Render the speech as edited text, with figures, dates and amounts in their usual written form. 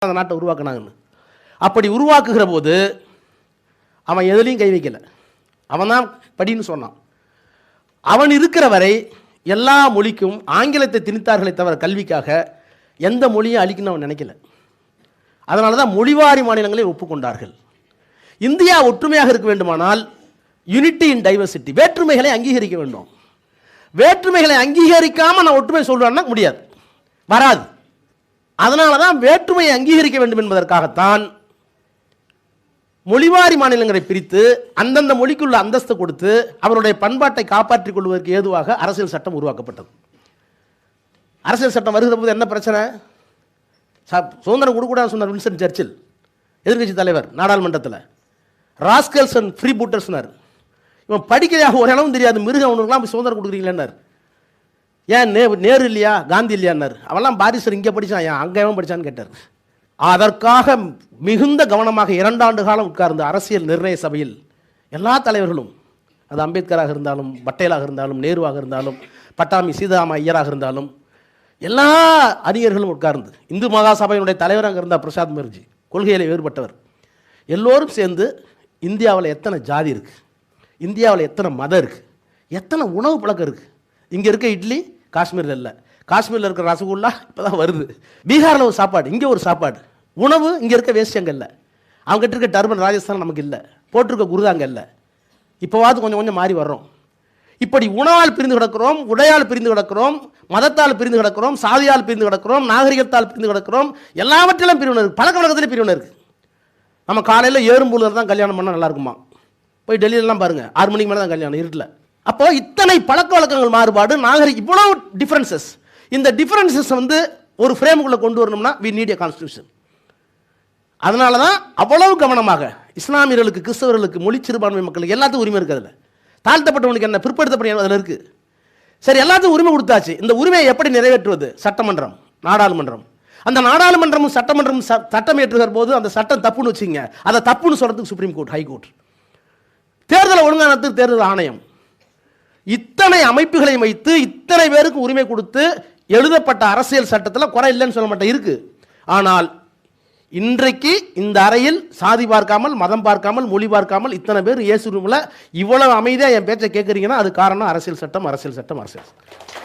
அந்த நாட்டை உருவாக்குனாங்கன்னு. அப்படி உருவாக்குகிற போது அவன் எதுலையும் கை வைக்கல. அவன் தான் படின்னு சொன்னான். அவன் இருக்கிற வரை எல்லா மொழிக்கும் ஆங்கிலத்தை திணித்தார்களே தவிர கல்விக்காக எந்த மொழியும் அழிக்கணும்னு அவன் நினைக்கல. அதனால தான் மொழிவாரி மாநிலங்களை ஒப்புக்கொண்டார்கள். இந்தியா ஒற்றுமையாக இருக்க வேண்டுமானால் யூனிட்டி இன் டைவர்சிட்டி, வேற்றுமைகளை அங்கீகரிக்க வேண்டும். வேற்றுமைகளை அங்கீகரிக்காமல் நான் ஒற்றுமை சொல்வேன்னா முடியாது, வராது. அதனால தான் வேற்றுமையை அங்கீகரிக்க வேண்டும் என்பதற்காகத்தான் மொழிவாரி மாநிலங்களை பிரித்து அந்தந்த மொழிக்குள்ள அந்தஸ்து கொடுத்து அவருடைய பண்பாட்டை காப்பாற்றிக் கொள்வதற்கு ஏதுவாக அரசியல் சட்டம் உருவாக்கப்பட்டது. அரசியல் சட்டம் வருகிற போது என்ன பிரச்சனை? சுதந்திரம் கொடுக்கூடாதுன்னு சொன்னார் வின்ஸ்டன் சர்ச்சில், எதிர்கட்சி தலைவர் நாடாளுமன்றத்தில். ராஸ்கல்ஸ் அண்ட் ஃப்ரீ பூட்டர்ஸ்னார். இவன் படிக்கையாக ஒரு அளவும் தெரியாது, மிருகம் அவனுக்குலாம் சுதந்திரம் கொடுக்குறீங்களேன்னார். ஏன் நேரு இல்லையா, காந்தி இல்லையான்னார். அவெல்லாம் பாரிசர் இங்கே படித்தான், ஏன் அங்கே எவன் படித்தான்னு கேட்டார். அதற்காக மிகுந்த கவனமாக 2 ஆண்டு காலம் உட்கார்ந்த அரசியல் நிர்ணய சபையில் எல்லா தலைவர்களும், அது அம்பேத்கராக இருந்தாலும், பட்டேலாக இருந்தாலும், நேருவாக இருந்தாலும், பட்டாமி சீதாராம ஐயராக இருந்தாலும், எல்லா அறிஞர்களும் உட்கார்ந்து, இந்து மகாசபையினுடைய தலைவராக இருந்தால் பிரசாத் முகர்ஜி, கொள்கையில் வேறுபட்டவர், எல்லோரும் சேர்ந்து இந்தியாவில் எத்தனை ஜாதி இருக்குது, இந்தியாவில் எத்தனை மதம் இருக்குது, எத்தனை உணவு பழக்கம் இருக்குது. இங்கே இருக்க இட்லி காஷ்மீரில் இல்லை, காஷ்மீரில் இருக்கிற ரசகுல்லா இப்போ தான் வருது, பீகாரில் ஒரு சாப்பாடு, இங்கே ஒரு சாப்பாடு, உணவு இங்கே இருக்க வேஸ்ட் இல்லை, அவங்ககிட்ட இருக்க டர்பன் ராஜஸ்தான் நமக்கு இல்லை, போட்டிருக்க குருதாங்க இல்லை, இப்போவாது கொஞ்சம் கொஞ்சம் மாறி வர்றோம். இப்படி உணவால் பிரிந்து கிடக்கிறோம், உடையால் பிரிந்து கிடக்கிறோம், மதத்தால் பிரிந்து கிடக்கிறோம், சாதியால் பிரிந்து கிடக்கிறோம், நாகரிகத்தால் பிரிந்து கிடக்கிறோம், எல்லாவற்றிலும் பிரிவினை இருக்குது, பழக்க வழக்கத்திலே பிரிவினை இருக்குது. நம்ம காலையில் ஏறும்பொழுது தான் கல்யாணம் பண்ணால் நல்லா இருக்குமா, போய் டெல்லியிலலாம் பாருங்கள் 6 மணிக்கு மேலே தான் கல்யாணம் இருட்டில். அப்போ இத்தனை பழக்க வழக்கங்கள் மாறுபாடு, நாகரிகம், இவ்வளோ டிஃப்ரென்சஸ். இந்த டிஃப்ரென்சஸ் ஒரு ஃப்ரேமுக்குள்ளே கொண்டு வரணும்னா வி நீட் எ கான்ஸ்டியூஷன். அதனால தான் அவ்வளவு கவனமாக இஸ்லாமியர்களுக்கு, கிறிஸ்தவர்களுக்கு, மொழி சிறுபான்மை மக்களுக்கு எல்லாத்துக்கும் உரிமை இருக்குது. அதில் தாழ்த்தப்பட்டவனுக்கு என்ன, பிற்படுத்தப்பட்ட அதில் இருக்குது. சரி, எல்லாத்துக்கும் உரிமை கொடுத்தாச்சு. இந்த உரிமையை எப்படி நிறைவேற்றுவது? சட்டமன்றம், நாடாளுமன்றம். அந்த நாடாளுமன்றமும் சட்டமன்றமும் சட்டம் ஏற்றுகிற போது அந்த சட்டம் தப்புன்னு வச்சுங்க, அதை தப்புன்னு சொல்றதுக்கு சுப்ரீம் கோர்ட், ஹைகோர்ட். தேர்தலை ஒழுங்கானதுக்கு தேர்தல் ஆணையம். இத்தனை அமைப்புகளை வைத்து இத்தனை பேருக்கு உரிமை கொடுத்து எழுதப்பட்ட அரசியல் சட்டத்தில் குறை இல்லைன்னு சொல்ல மாட்டேன், இருக்கு. ஆனால் இன்றைக்கு இந்த அறையில் சாதி பார்க்காமல், மதம் பார்க்காமல், மொழி பார்க்காமல் இத்தனை பேர் இயேசு ரூமில் இவ்வளவு அமைதியாக என் பேச்சை கேட்குறீங்கன்னா அது காரணம் அரசியல் சட்டம், அரசியல் சட்டம், அரசியல் சட்டம்.